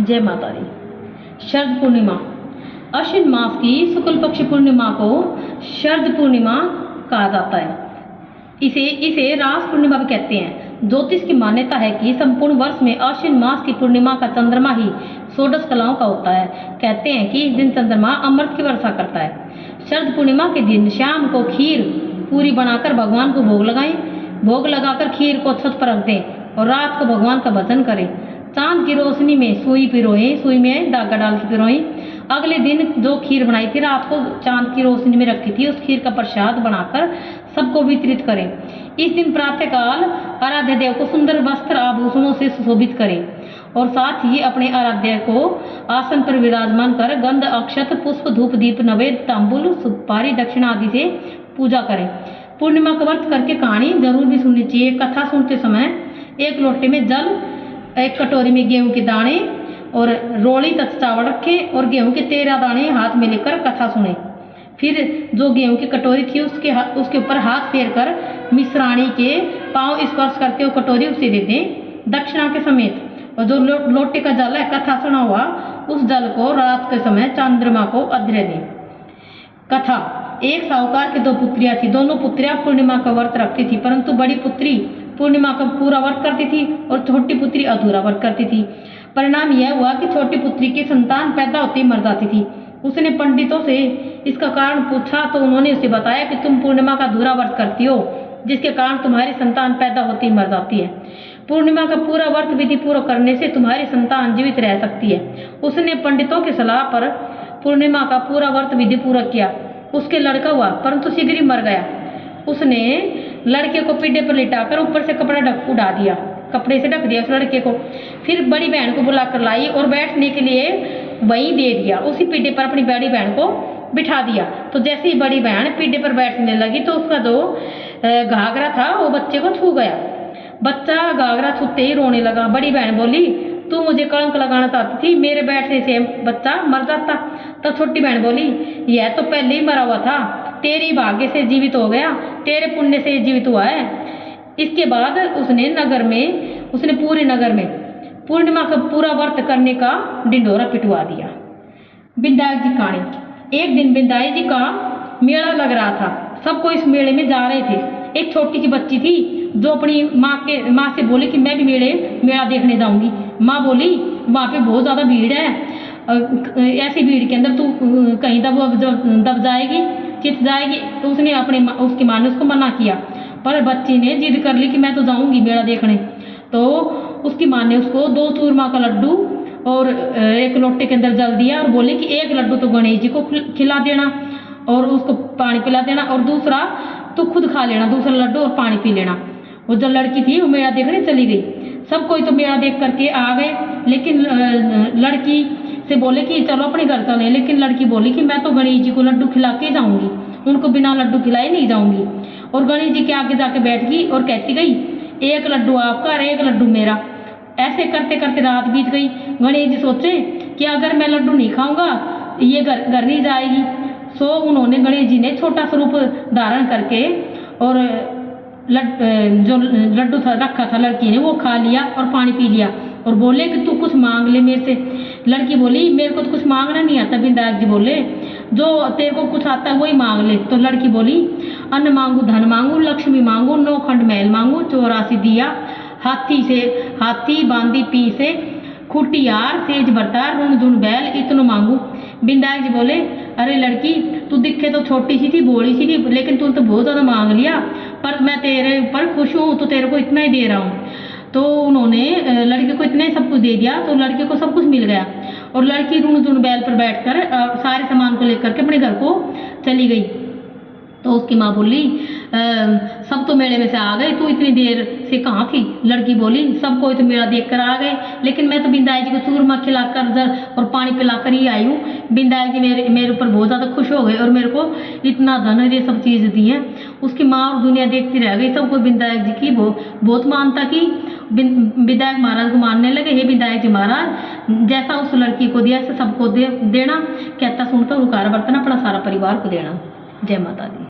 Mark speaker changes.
Speaker 1: जय माता दी। शरद पूर्णिमा अश्विन मास की शुक्ल पक्ष पूर्णिमा को शरद पूर्णिमा कहा जाता है। इसे रास पूर्णिमा भी कहते हैं। ज्योतिष की मान्यता है कि संपूर्ण वर्ष में अश्विन मास की पूर्णिमा का चंद्रमा ही षोडश कलाओं का होता है। कहते हैं कि इस दिन चंद्रमा अमृत की वर्षा करता है। शरद पूर्णिमा के दिन शाम को खीर पूरी बनाकर भगवान को भोग लगाएं। भोग लगाकर खीर को छत पर रख दें और रात को भगवान का भजन करें। चांद की रोशनी में सुई पिरोएं, सुई में धागा डाल के पिरोएं। अगले दिन जो खीर बनाई थी रात को चांद की रोशनी में रखी थी, उस खीर का प्रसाद बनाकर सबको वितरित करें। इस दिन प्रातःकाल आराध्य देव को सुंदर वस्त्र आभूषणों से सुशोभित करें और साथ ही अपने आराध्य को आसन पर विराजमान कर गंध, अक्षत, पुष्प, धूप, दीप, नवेद, तांबुल, सुपारी, दक्षिणा आदि से पूजा करें। पूर्णिमा का व्रत करके कहानी जरूर भी सुननी चाहिए। कथा सुनते समय एक लोटे में जल, एक कटोरी में गेहूं के दाने और रोली तक चावल रखें और गेहूं के 13 दाने हाथ में लेकर कथा सुने। फिर जो गेहूं की कटोरी थी उसके ऊपर हाथ फेर कर मिश्राणी के पांव स्पर्श करके वो कटोरी उसे दे दें दक्षिणा के समेत। और जो लोटे का जल है कथा सुना हुआ, उस जल को रात के समय चंद्रमा को अर्घ्य दें। कथा। एक साहूकार की 2 पुत्रियां थी। दोनों पुत्रियां पूर्णिमा का व्रत रखती थी, परंतु बड़ी पुत्री पूर्णिमा का पूरा व्रत करती थी और छोटी पुत्री अधूरा व्रत करती थी। परिणाम यह हुआ कि छोटी पुत्री की संतान पैदा होते ही मर जाती थी। उसने पंडितों से इसका कारण पूछा तो उन्होंने उसे बताया कि तुम पूर्णिमा का अधूरा व्रत करती हो, जिसके कारण तुम्हारी संतान पैदा होते ही मर जाती है। पूर्णिमा का पूरा व्रत विधि पूरा करने से तुम्हारी संतान जीवित रह सकती है। उसने पंडितों की सलाह पर पूर्णिमा का पूरा व्रत विधि पूरा किया। उसके लड़का हुआ, परंतु शीघ्र ही मर गया। उसने लड़के को पीढ़े पर लिटाकर ऊपर से कपड़ा उड़ा दिया, कपड़े से ढक दिया उस लड़के को। फिर बड़ी बहन को बुलाकर लाई और बैठने के लिए वहीं दे दिया। उसी पीढ़े पर अपनी बड़ी बहन को बिठा दिया। तो जैसे ही बड़ी बहन पीढ़े पर बैठने लगी तो उसका जो घाघरा था वो बच्चे को छू गया। बच्चा घाघरा छूते ही रोने लगा। बड़ी बहन बोली, तू मुझे कलंक लगाना चाहती थी, मेरे बैठने से बच्चा मर जाता। तब छोटी बहन बोली, यह तो पहले ही मरा हुआ था, तेरी भाग्य से जीवित हो गया, तेरे पुण्य से जीवित हुआ है। इसके बाद उसने पूरे नगर में पूर्णिमा का पूरा व्रत करने का ढिंढोरा पिटवा दिया। विंध्याक जी कहानी। एक दिन विंध्याक जी का मेला लग रहा था। सबको इस मेले में जा रहे थे। एक छोटी सी बच्ची थी जो अपनी माँ से बोली कि मैं भी मेला देखने जाऊंगी। माँ बोली, वहाँ पे बहुत ज़्यादा भीड़ है, ऐसी भीड़ के अंदर तू कहीं दब जाएगी, चित जाएगी। तो उसकी माँ ने उसको मना किया, पर बच्ची ने जिद कर ली कि मैं तो जाऊंगी मेला देखने। तो उसकी माँ ने उसको 2 चूरमा का लड्डू और एक लोटे के अंदर जल दिया और बोली कि एक लड्डू तो गणेश जी को खिला देना और उसको पानी पिला देना, और दूसरा तो खुद खा लेना, दूसरा लड्डू और पानी पी लेना। वो जो लड़की थी वो मेला देखने चली गई। सब कोई तो मेला देख करके आ गए, लेकिन लड़की से बोले कि चलो अपने घर चले। लेकिन लड़की बोली कि मैं तो गणेश जी को लड्डू खिला के जाऊंगी, उनको बिना लड्डू खिलाए नहीं जाऊंगी। और गणेश जी के आगे जाके बैठ गई और कहती गई, एक लड्डू आपका और एक लड्डू मेरा। ऐसे करते करते रात बीत गई। गणेश जी सोचे कि अगर मैं लड्डू नहीं खाऊंगा ये घर नहीं जाएगी। सो उन्होंने गणेश जी ने छोटा स्वरूप धारण करके और जो लड्डू था रखा था लड़की ने वो खा लिया और पानी पी लिया और बोले कि तू कुछ मांग ले मेरे से। लड़की बोली, मेरे को तो कुछ मांगना नहीं आता। विंध्याक जी बोले, जो तेरे को कुछ आता है वही मांग ले। तो लड़की बोली, अन्न मांगू, धन मांगू, लक्ष्मी मांगू, 9 खंड महल मांगू, 84 दिया, हाथी बांधी पी से, खुटियार सेज बरतार, ऋण धुन बैल, इतनो मांगू। विंध्याक जी बोले, अरे लड़की, तू दिखे तो छोटी सी थी, भोली सी थी, लेकिन तू तो बहुत ज्यादा मांग लिया, पर मैं तेरे ऊपर खुश हूँ तो तेरे को इतना ही दे रहा हूँ। तो उन्होंने लड़के को इतना ही सब कुछ दे दिया। तो लड़के को सब कुछ मिल गया और लड़की ऋण धुन बैल पर बैठकर सारे सामान को लेकर के अपने घर को चली गई। तो उसकी माँ बोली, सब तो मेले में से आ गए, तू इतनी देर से कहाँ थी? लड़की बोली, सब कोई तो मेला देख कर आ गए, लेकिन मैं तो विंध्याक जी को चूरमा खिलाकर और पानी पिलाकर ही आई हूँ। विंध्याक जी मेरे ऊपर बहुत ज़्यादा खुश हो गए और मेरे को इतना धन ये सब चीज़ दी है। उसकी माँ और दुनिया देखती रह गई। सबको विंध्याक जी की बहुत मानता की। विंध्याक महाराज को मानने लगे, हे विंध्याक जी महाराज, जैसा उस लड़की को दिया ऐसा सबको देना। कहता सुनता रुकारा बरतना, अपना सारा परिवार को देना। जय माता दी।